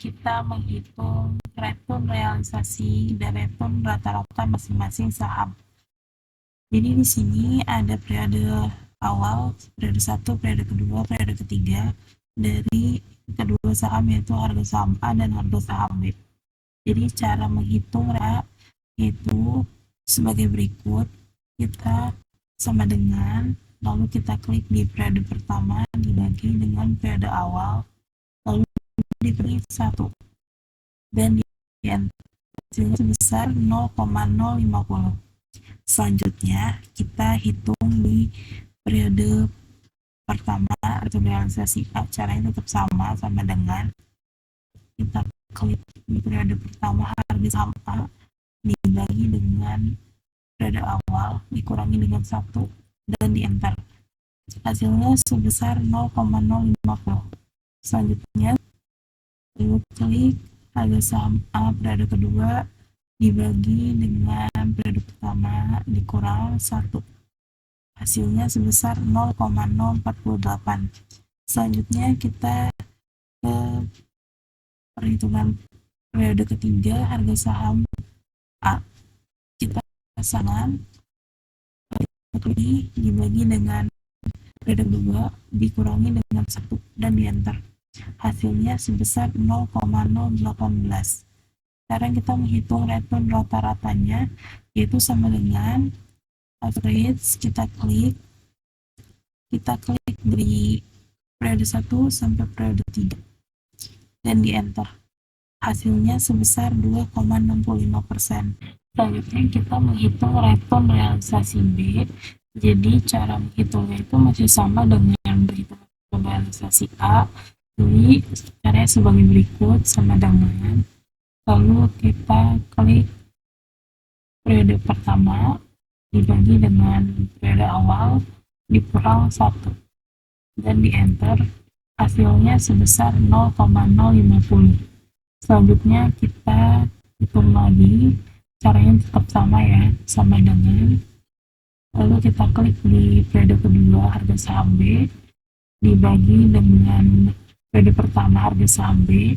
kita menghitung return realisasi dan return rata-rata masing-masing saham. Jadi di sini ada periode awal, periode 1, periode kedua, periode ketiga dari kedua saham, yaitu harga saham A dan harga saham B. Jadi cara menghitung itu sebagai berikut. Kita sama dengan, lalu kita klik di periode pertama dibagi dengan periode awal, lalu diberi 1 dan di hasilnya sebesar 0,050. Selanjutnya kita hitung di periode pertama atau realisasi A. Caranya tetap sama dengan kita klik di periode pertama harga saham A dibagi dengan periode awal dikurangi dengan 1 dan di enter. Hasilnya sebesar 0,050. Selanjutnya klik harga saham A periode kedua dibagi dengan periode pertama dikurang 1. Hasilnya sebesar 0,048. Selanjutnya kita ke perhitungan periode ketiga harga saham A. Kita pasangan dibagi dengan periode kedua dikurangi dengan 1 dan di enter. Hasilnya sebesar 0,018. Sekarang kita menghitung return rata-ratanya, yaitu sama dengan average. Kita klik dari periode 1 sampai periode 3 dan di enter. Hasilnya sebesar 2,65%. Selanjutnya kita menghitung return realisasi B. Jadi cara menghitungnya itu masih sama dengan berhitung realisasi A. Jadi caranya sebagai berikut, sama dengan, lalu kita klik periode pertama dibagi dengan periode awal dikurang 1 dan di enter. Hasilnya sebesar 0,050. Selanjutnya kita hitung lagi, caranya tetap sama ya, sama dengan, lalu kita klik di periode kedua harga saham B dibagi dengan periode pertama harga saham B,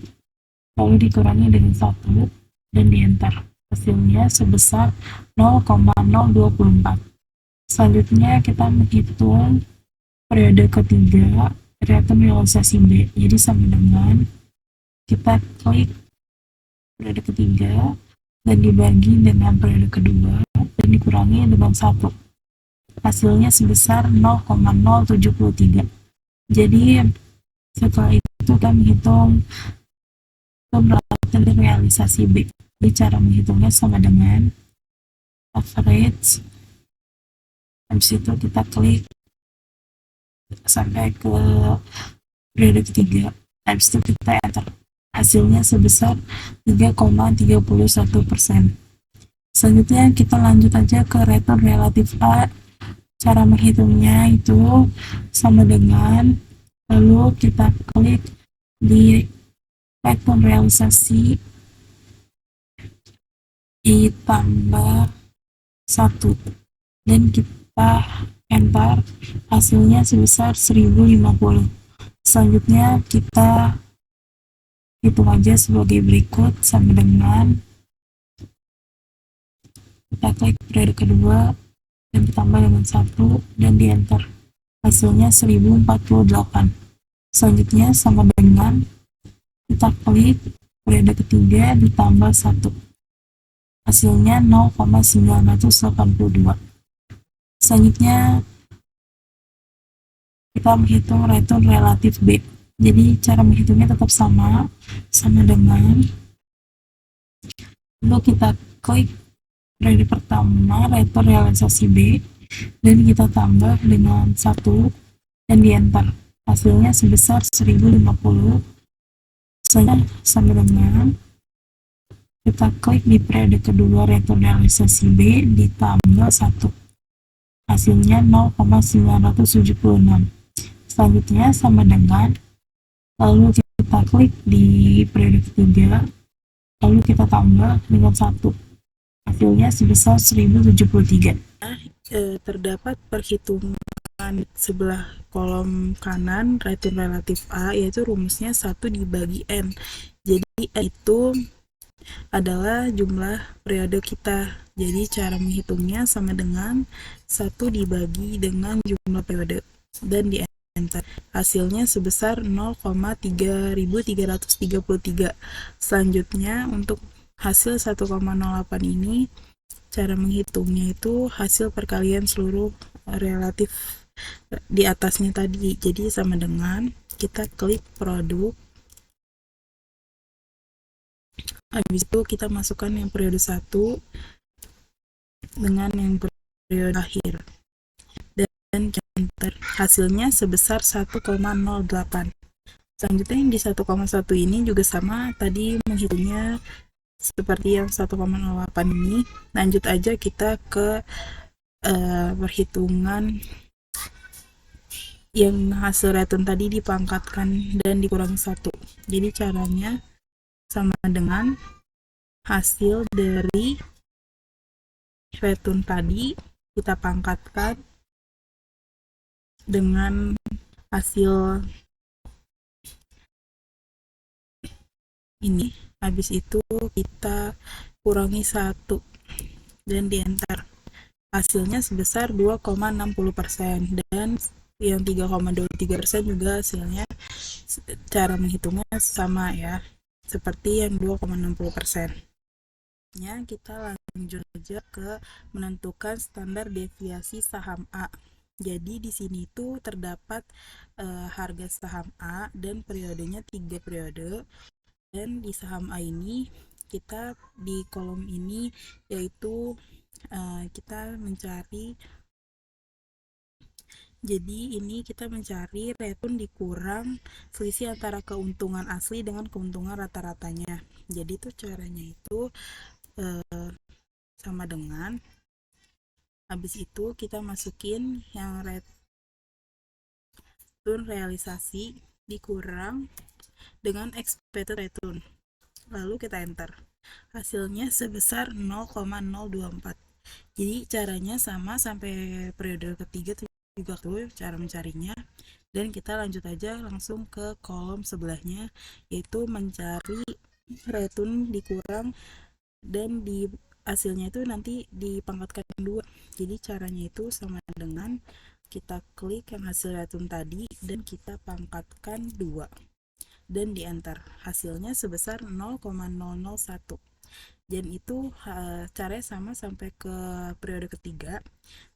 lalu dikurangi dengan 1 dan di enter. Hasilnya sebesar 0,024. Selanjutnya kita menghitung periode ketiga return realisasi B. Jadi sama dengan kita klik periode ketiga dan dibagi dengan periode kedua dan dikurangi dengan 1. Hasilnya sebesar 0,073. Jadi setelah itu kita menghitung return realisasi B. Jadi cara menghitungnya sama dengan average. Habis itu kita klik sampai ke periode ketiga. Habis itu kita enter. Hasilnya sebesar 3,31%. Selanjutnya kita lanjut aja ke return relatif A. Cara menghitungnya itu sama dengan, lalu kita klik di return realisasi ditambah 1 dan kita enter. Hasilnya sebesar 1050. Selanjutnya kita hitung aja sebagai berikut, sama dengan kita klik periode kedua dan ditambah dengan 1 dan di enter. Hasilnya 1048. Selanjutnya sama dengan kita klik periode ketiga ditambah 1. Hasilnya 0,982. Selanjutnya kita menghitung return relatif B. Jadi cara menghitungnya tetap sama dengan, lalu kita klik periode pertama return realisasi B dan kita tambah dengan 1 dan di enter. Hasilnya sebesar 1050. Selanjutnya sama dengan kita klik di periode kedua return realisasi B ditambah 1. Hasilnya 0,976. Selanjutnya sama dengan, lalu kita klik di periode ketiga, lalu kita tambah dengan 1. Hasilnya sebesar 1073. Terdapat perhitungan sebelah kolom kanan return relatif A, yaitu rumusnya 1 dibagi N. Jadi itu adalah jumlah periode kita. Jadi cara menghitungnya sama dengan 1 dibagi dengan jumlah periode dan di enter. Hasilnya sebesar 0,3333. Selanjutnya untuk hasil 1,08 ini cara menghitungnya itu hasil perkalian seluruh relatif di atasnya tadi. Jadi sama dengan kita klik produk. Habis itu kita masukkan yang periode 1 dengan yang periode akhir. Dan enter. Hasilnya sebesar 1,08. Selanjutnya yang di 1,1 ini juga sama, tadi menghitungnya seperti yang 1,08 ini. Lanjut aja kita ke perhitungan yang hasil return tadi dipangkatkan dan dikurangi 1. Jadi caranya sama dengan hasil dari return tadi kita pangkatkan dengan hasil ini. Habis itu kita kurangi 1 dan di enter. Hasilnya sebesar 2,60% dan yang 3,23% juga hasilnya cara menghitungnya sama ya, seperti yang 2,60%. Kita lanjut aja ke menentukan standar deviasi saham A. Jadi di sini itu terdapat harga saham A dan periodenya 3 periode. Dan di saham A ini kita di kolom ini yaitu kita mencari, jadi ini kita mencari return dikurang selisih antara keuntungan asli dengan keuntungan rata-ratanya. Jadi itu caranya itu sama dengan, habis itu kita masukin yang return realisasi dikurang dengan expected return, lalu kita enter. Hasilnya sebesar 0,024. Jadi caranya sama sampai periode ketiga juga tuh cara mencarinya. Dan kita lanjut aja langsung ke kolom sebelahnya, yaitu mencari return dikurang dan di hasilnya itu nanti dipangkatkan 2. Jadi caranya itu sama dengan kita klik yang hasil return tadi dan kita pangkatkan 2 dan di enter. Hasilnya sebesar 0,001. Dan itu caranya sama sampai ke periode ketiga.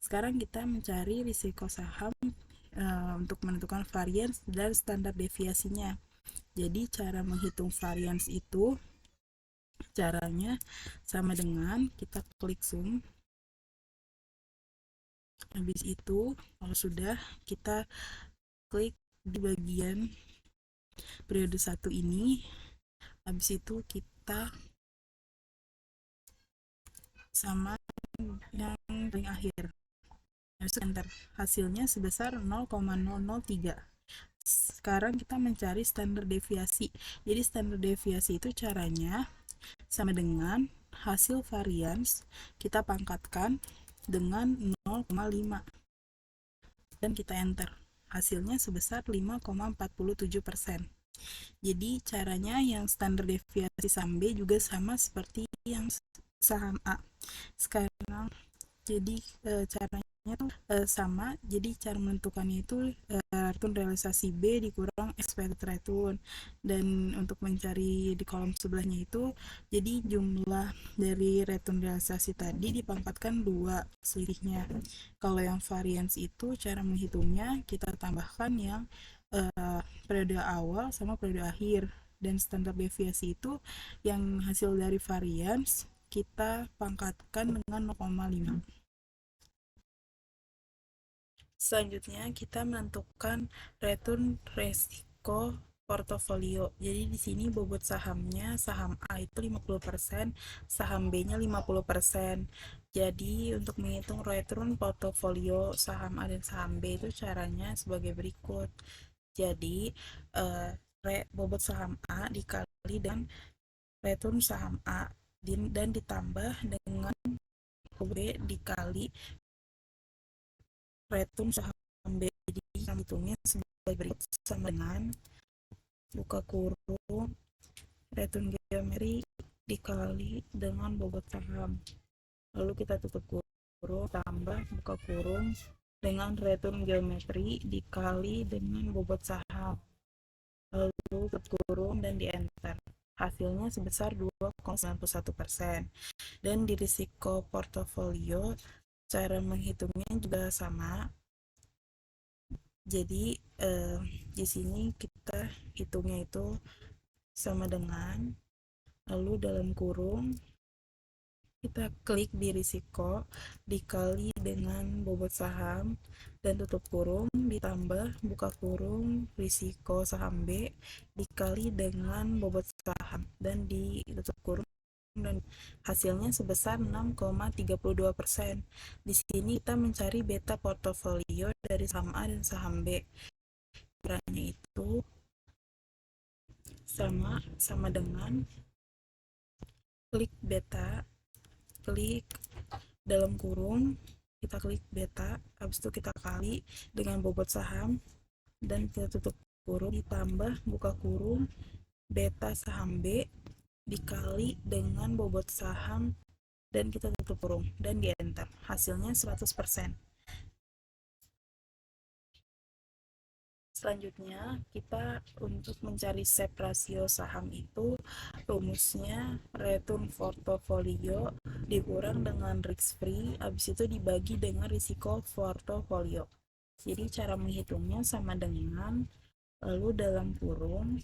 Sekarang kita mencari risiko saham untuk menentukan variance dan standar deviasinya. Jadi cara menghitung variance itu caranya sama dengan kita klik zoom. Habis itu kalau sudah, kita klik di bagian periode 1 ini. Habis itu kita sama yang paling akhir. Enter. Hasilnya sebesar 0,003. Sekarang kita mencari standar deviasi. Jadi standar deviasi itu caranya sama dengan hasil variance kita pangkatkan dengan 0,5 dan kita enter. Hasilnya sebesar 5,47%. Jadi caranya yang standar deviasi saham B juga sama seperti yang saham A. Sekarang jadi caranya tuh sama. Jadi cara menentukannya itu return realisasi B dikurang expected return. Dan untuk mencari di kolom sebelahnya itu, jadi jumlah dari return realisasi tadi dipangkatkan 2 selisihnya. Kalau yang variance itu cara menghitungnya kita tambahkan yang periode awal sama periode akhir. Dan standar deviasi itu yang hasil dari variance kita pangkatkan dengan 0,5. Selanjutnya kita menentukan return resiko portofolio. Jadi di sini bobot sahamnya, saham A itu 50%, saham B-nya 50%. Jadi untuk menghitung return portofolio saham A dan saham B itu caranya sebagai berikut. Jadi bobot saham A dikali dengan return saham A dan ditambah dengan B dikali return saham B. Jadi hitungnya sebagai berikut, sama dengan buka kurung return geometri dikali dengan bobot saham. Lalu kita tutup kurung, tambah buka kurung dengan return geometri dikali dengan bobot saham. Lalu tutup kurung dan di enter. Hasilnya sebesar 2,91%. Dan di risiko portofolio, cara menghitungnya juga sama. Jadi di sini kita hitungnya itu sama dengan, lalu dalam kurung kita klik di risiko dikali dengan bobot saham dan tutup kurung ditambah buka kurung risiko saham B dikali dengan bobot saham dan ditutup kurung dan hasilnya sebesar 6,32%. Di sini kita mencari beta portofolio dari saham A dan saham B. Caranya itu sama dengan klik beta, klik dalam kurung, kita klik beta, habis itu kita kali dengan bobot saham dan kita tutup kurung ditambah buka kurung beta saham B dikali dengan bobot saham dan kita tutup kurung dan di enter. Hasilnya 100%. Selanjutnya, kita untuk mencari SEP rasio saham itu rumusnya return portofolio dikurang dengan risk free, habis itu dibagi dengan risiko portofolio. Jadi cara menghitungnya sama dengan, lalu dalam kurung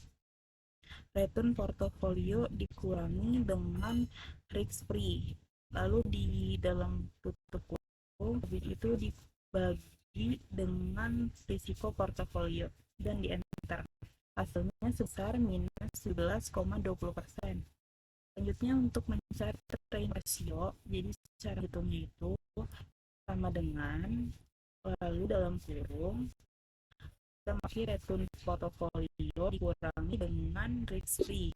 return portofolio dikurangi dengan risk free, lalu di dalam tutup kurung itu dibagi dengan risiko portofolio dan di enter. Hasilnya sebesar minus 11,20%. Selanjutnya untuk mencari trade ratio, jadi cara hitungnya itu sama dengan, lalu dalam kurung kita masih return portofolio dikurangi dengan risk free.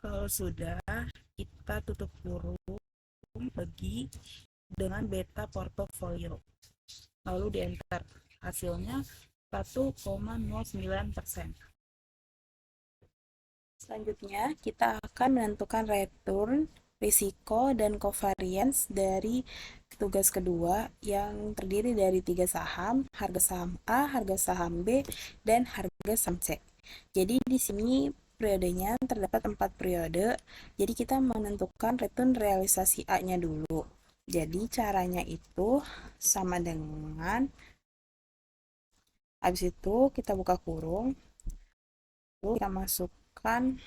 Kalau sudah, kita tutup kurung bagi dengan beta portofolio, lalu di enter. Hasilnya 1,09%. Selanjutnya, kita akan menentukan return, risiko, dan covariance dari tugas kedua yang terdiri dari 3 saham, harga saham A, harga saham B, dan harga saham C. Jadi di sini periodenya terdapat 4 periode, jadi kita menentukan return realisasi A-nya dulu. Jadi caranya itu sama dengan, habis itu kita buka kurung, lalu kita masukkan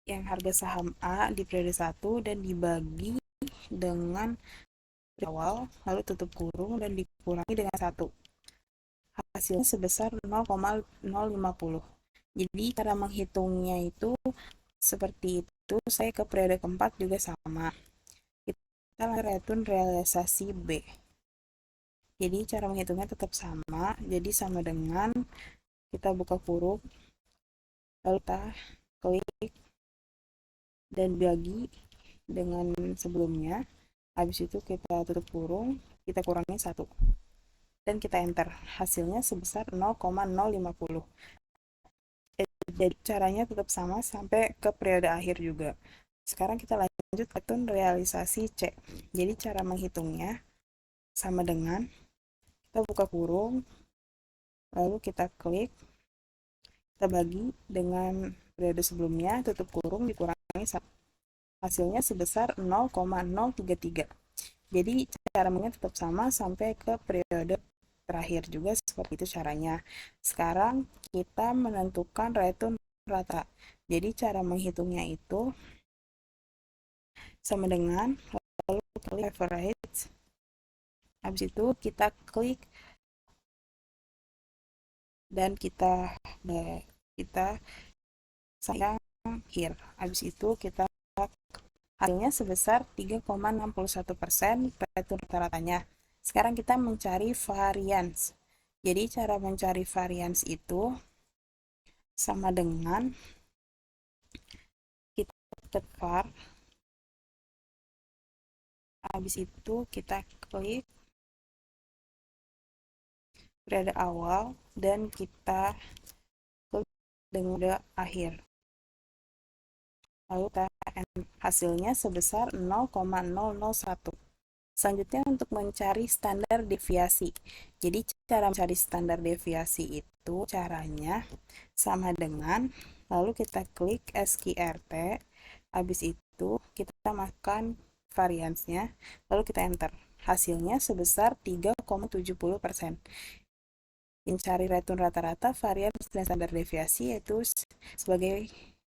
yang harga saham A di periode 1 dan dibagi dengan awal, lalu tutup kurung dan dikurangi dengan 1. Hasilnya sebesar 0,050. Jadi cara menghitungnya itu seperti itu. Saya ke periode keempat juga sama. Kita return realisasi B. Jadi cara menghitungnya tetap sama. Jadi sama dengan kita buka kurung, lalu kita klik dan bagi dengan sebelumnya. Habis itu kita tutup kurung, kita kurangi 1 dan kita enter. Hasilnya sebesar 0,050. Jadi caranya tetap sama sampai ke periode akhir juga. Sekarang kita lanjut return realisasi C. Jadi cara menghitungnya sama dengan kita buka kurung, lalu kita klik, kita bagi dengan periode sebelumnya, tutup kurung, dikurangi 1. Hasilnya sebesar 0,033. Jadi cara menghitungnya tetap sama sampai ke periode terakhir juga seperti itu caranya. Sekarang kita menentukan return rata. Jadi cara menghitungnya itu sama dengan lalu klik average. Habis itu kita klik dan kita sayang here. Habis itu kita hasilnya sebesar 3,61% return rata-ratanya. Sekarang kita mencari variance. Jadi cara mencari variance itu sama dengan kita ketik var, habis itu kita klik periode awal, dan kita klik dengan periode akhir. Lalu hasilnya sebesar 0,001. Selanjutnya untuk mencari standar deviasi. Jadi cara mencari standar deviasi itu caranya sama dengan, lalu kita klik SQRT, habis itu kita masukkan variansnya, lalu kita enter. Hasilnya sebesar 3,70%. Mencari return rata-rata, varians, dan standar deviasi yaitu sebagai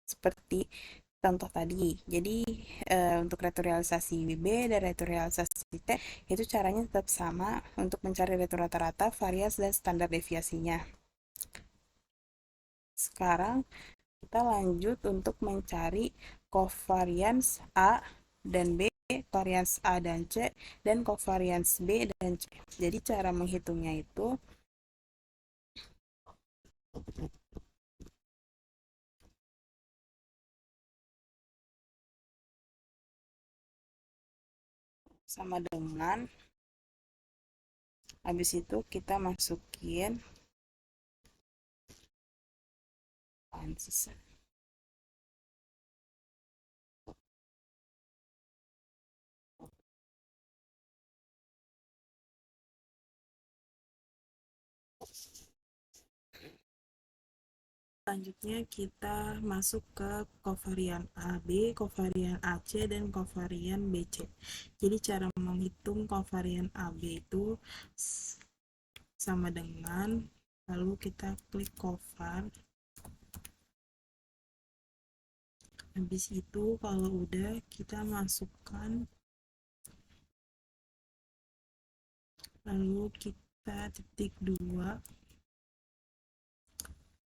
seperti contoh tadi. Jadi untuk realisasi B dan realisasi T itu caranya tetap sama untuk mencari return rata-rata, varians, dan standar deviasinya. Sekarang kita lanjut untuk mencari covariance A dan B, covariance A dan C, dan covariance B dan C. Jadi cara menghitungnya itu sama dengan, habis itu kita masukin selanjutnya kita masuk ke kovarian AB, kovarian AC, dan kovarian BC. Jadi cara menghitung kovarian AB itu sama dengan, lalu kita klik kovar. Habis itu kalau udah kita masukkan, lalu kita titik 2,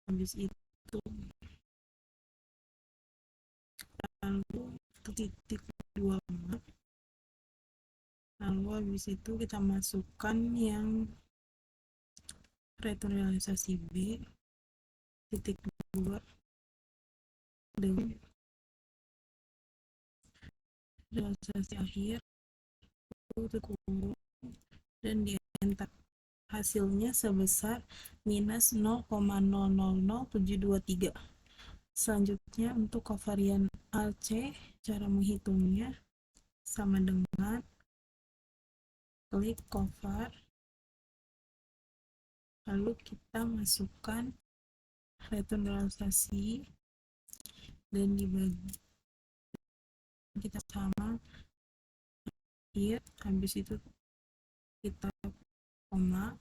habis itu lalu titik 2, lalu habis itu kita masukkan yang realisasi B titik 2 dengan realisasi akhir itu kurung dan di enter. Hasilnya sebesar minus 0,000723. Selanjutnya untuk kovarian AC, cara menghitungnya sama dengan klik kovar, lalu kita masukkan return realisasi dan dibagi kita sama akhir, habis itu kita koma,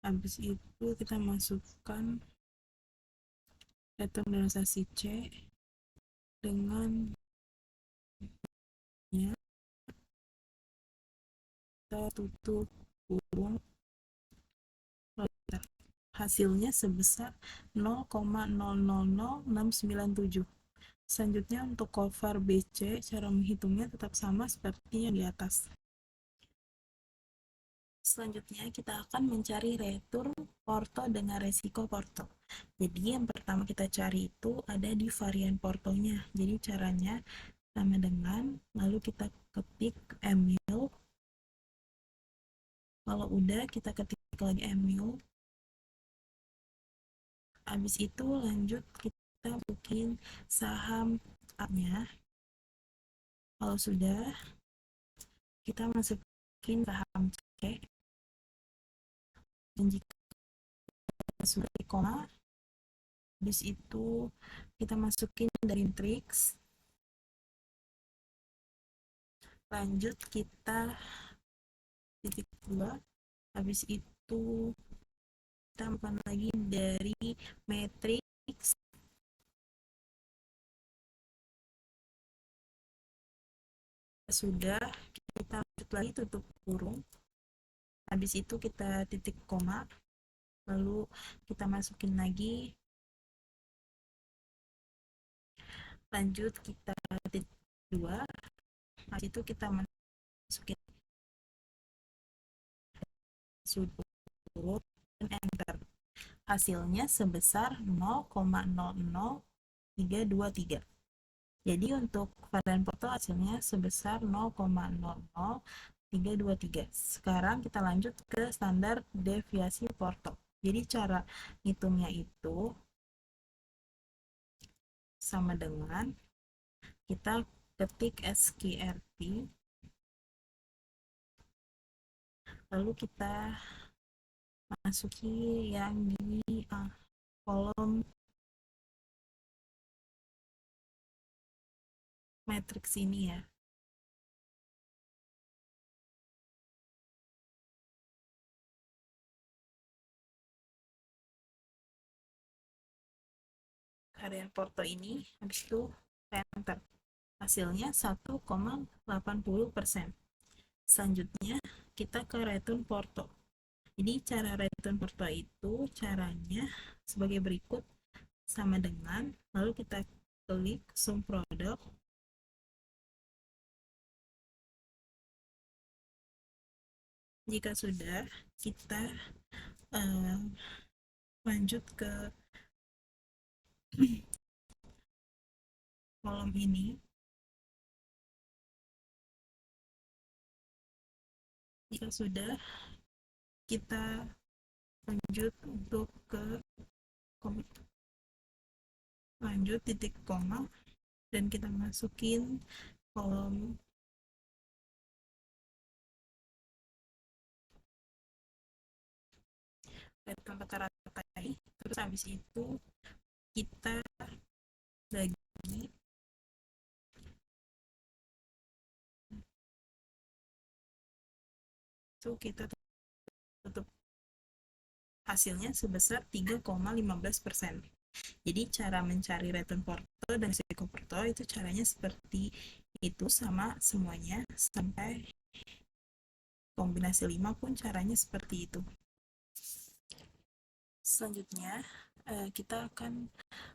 habis itu kita masukkan return realisasi C dengan ya, kita tutup kurung, hasilnya sebesar 0,000697. Selanjutnya untuk kovar BC, cara menghitungnya tetap sama seperti yang di atas. Selanjutnya kita akan mencari retur porto dengan resiko porto. Jadi yang pertama kita cari itu ada di varian portonya. Jadi caranya sama dengan, lalu kita ketik emil. Kalau udah kita ketik lagi emil. Habis itu lanjut kita bikin saham A-nya. Kalau sudah, kita masukin saham C. Dan jika sudah di koma, habis itu kita masukin dari matrix. Lanjut kita titik 2, habis itu tambahkan lagi dari matrix. Sudah, kita lanjut lagi tutup kurung, habis itu kita titik koma, lalu kita masukin lagi, lanjut kita titik 2, habis itu kita masukin sudut dan enter. Hasilnya sebesar 0,00323. Jadi untuk varian porto hasilnya sebesar 0,00323. 323. Sekarang kita lanjut ke standar deviasi Porto. Jadi cara hitungnya itu sama dengan kita ketik SQRT, lalu kita masuki yang di kolom matriks ini ya. Harian Porto ini, habis itu enter. Hasilnya 1,80%. Selanjutnya kita ke return Porto. Jadi cara return Porto itu caranya sebagai berikut, sama dengan, lalu kita klik sum product, jika sudah kita lanjut ke kolom ini. Jika sudah, kita lanjut untuk ke lanjut titik koma dan kita masukin kolom return rata-rata ini. Terus habis itu kita bagi itu, kita tutup hasilnya sebesar 3,15%. Jadi cara mencari return Porto dan risiko Porto itu caranya seperti itu, sama semuanya sampai kombinasi 5 pun caranya seperti itu. Selanjutnya kita akan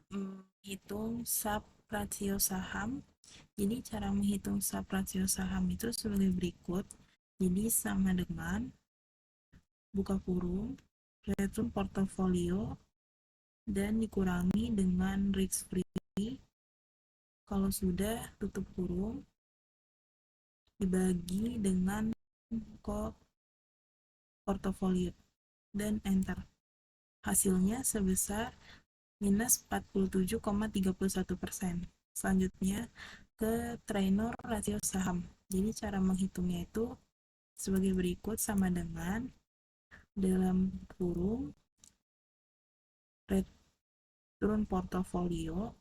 menghitung sub rasio saham. Jadi cara menghitung sub rasio saham itu sebagai berikut. Jadi sama dengan buka kurung return portofolio dan dikurangi dengan risk free. Kalau sudah, tutup kurung, dibagi dengan portofolio dan enter. Hasilnya sebesar minus 47,31%. Selanjutnya ke trainer rasio saham. Jadi cara menghitungnya itu sebagai berikut, sama dengan dalam kurung return portofolio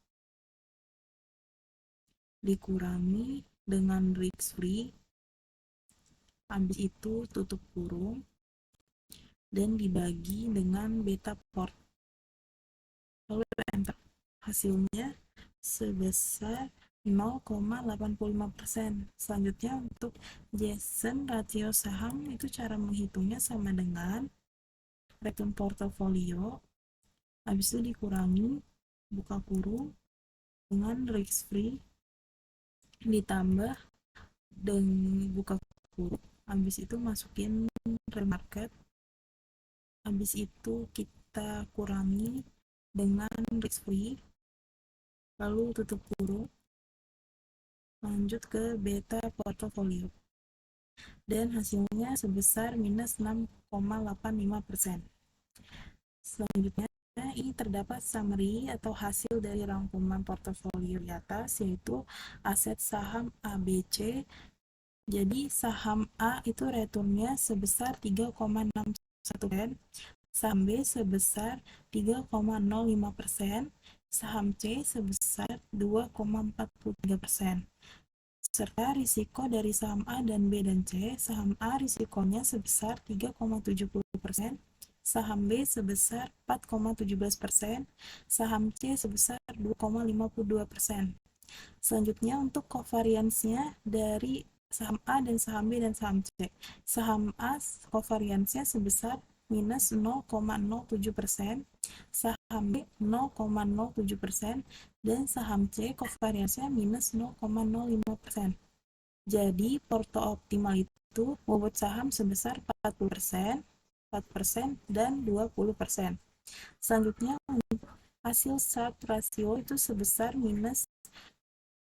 dikurangi dengan risk free, habis itu tutup kurung dan dibagi dengan beta port, lalu enter. Hasilnya sebesar 0,85%. Selanjutnya untuk Jason rasio saham itu cara menghitungnya sama dengan return portofolio, habis itu dikurangi buka kurung dengan risk free ditambah dengan buka kurung, habis itu masukin real market, habis itu kita kurangi dengan risk free, lalu tutup kurung, lanjut ke beta portofolio dan hasilnya sebesar minus 6,85%. Selanjutnya ini terdapat summary atau hasil dari rangkuman portofolio di atas, yaitu aset saham ABC. Jadi saham A itu returnnya sebesar 3,61%, saham B sebesar 3,05%, saham C sebesar 2,43%. Serta risiko dari saham A dan B dan C, saham A risikonya sebesar 3,70%, saham B sebesar 4,17%, saham C sebesar 2,52%. Selanjutnya untuk covariance-nya dari saham A dan saham B dan saham C. Saham A covariance-nya sebesar minus 0,07%, saham B 0,07%, dan saham C covariance-nya minus 0,05%. Jadi porto optimal itu bobot saham sebesar 40%, 4%, dan 20%. Selanjutnya untuk hasil sub rasio itu sebesar minus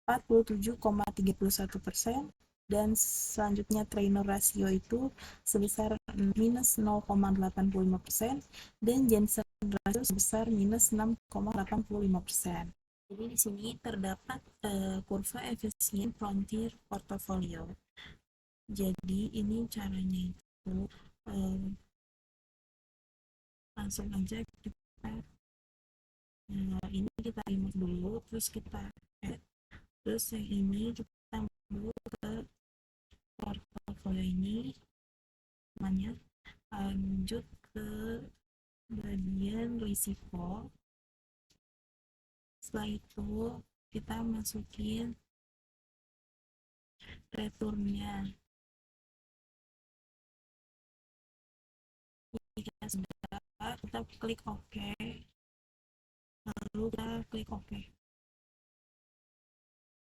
47,31%, dan selanjutnya trainer rasio itu sebesar minus 0,85% dan Jensen rasio sebesar minus 6,85%. Jadi di sini terdapat kurva efisien frontier portfolio. Jadi ini caranya itu langsung aja kita ini kita remove dulu, terus kita add, terus yang ini kita tambah ke portfolio ini namanya, lanjut ke bagian risiko. Setelah itu kita masukin returnnya. Jika sudah, kita klik OK, lalu kita klik OK.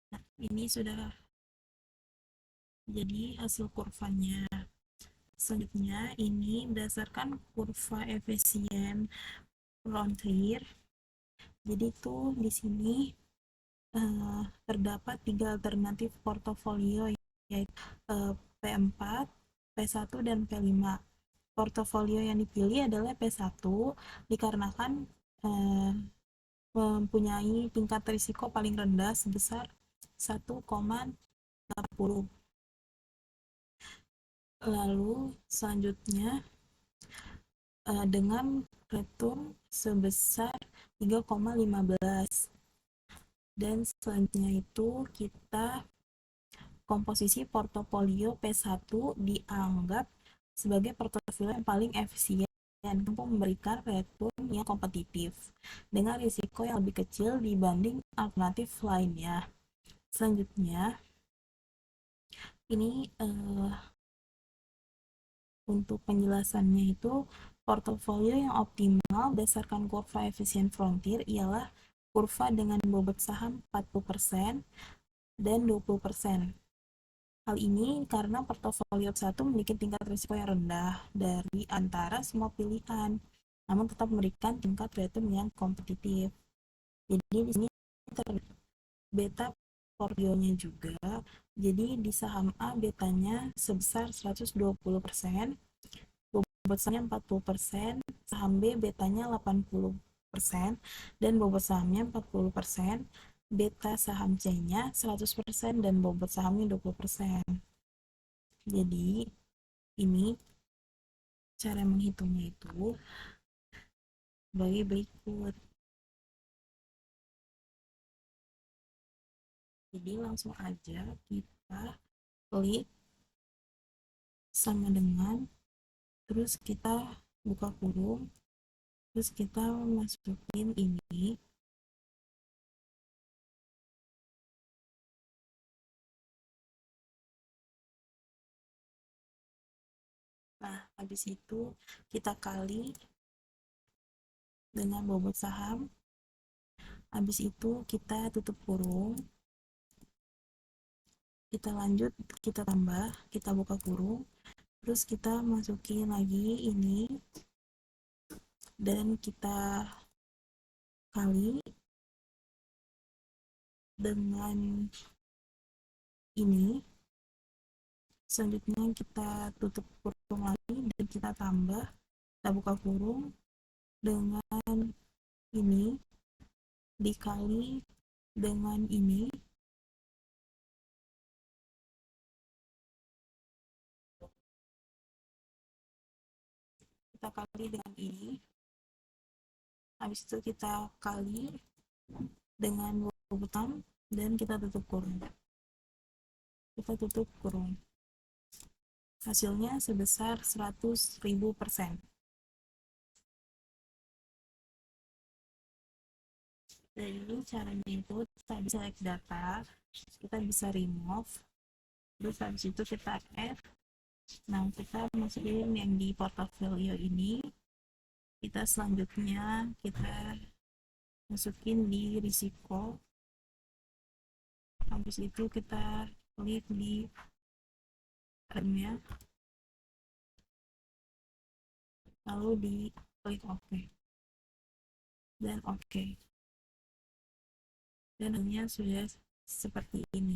Nah, ini sudah jadi hasil kurvanya. Selanjutnya ini berdasarkan kurva efisien frontier. Jadi itu di sini terdapat 3 alternatif portofolio, yaitu P4, P1, dan P5. Portofolio yang dipilih adalah P1 dikarenakan mempunyai tingkat risiko paling rendah sebesar 1,80. Lalu selanjutnya dengan return sebesar 3,15. Dan selanjutnya itu kita komposisi portofolio P1 dianggap sebagai portofolio yang paling efisien untuk memberikan return yang kompetitif dengan risiko yang lebih kecil dibanding alternatif lainnya. Selanjutnya ini untuk penjelasannya itu portofolio yang optimal berdasarkan kurva efisien frontier ialah kurva dengan bobot saham 40% dan 20%. Hal ini karena portofolio satu memiliki tingkat risiko yang rendah dari antara semua pilihan, namun tetap memberikan tingkat return yang kompetitif. Jadi di sini beta portfolionya juga. Jadi di saham A betanya sebesar 120%, bobot sahamnya 40%, saham B betanya 80%, dan bobot sahamnya 40%, beta saham C-nya 100% dan bobot sahamnya 20%. Jadi ini cara menghitungnya itu sebagai berikut. Jadi langsung aja kita klik sama dengan, terus kita buka kurung, terus kita masukin ini. Nah, habis itu kita kali dengan bobot saham. Habis itu kita tutup kurung. Kita lanjut, kita tambah, kita buka kurung. Terus kita masukin lagi ini. Dan kita kali dengan ini. Selanjutnya kita tutup kurung lagi dan kita tambah, kita buka kurung dengan ini dikali dengan ini, kita kali dengan ini, habis itu kita kali dengan butang dan kita tutup kurung. Kita tutup kurung. Hasilnya sebesar 100.000%. Jadi caranya itu kita bisa select data, kita bisa remove, terus habis itu kita add. Nah, kita masukin yang di portfolio ini, kita selanjutnya kita masukin di risiko, habis itu kita klik di remnya, lalu di klik OK dan OK, dan hasilnya sudah seperti ini.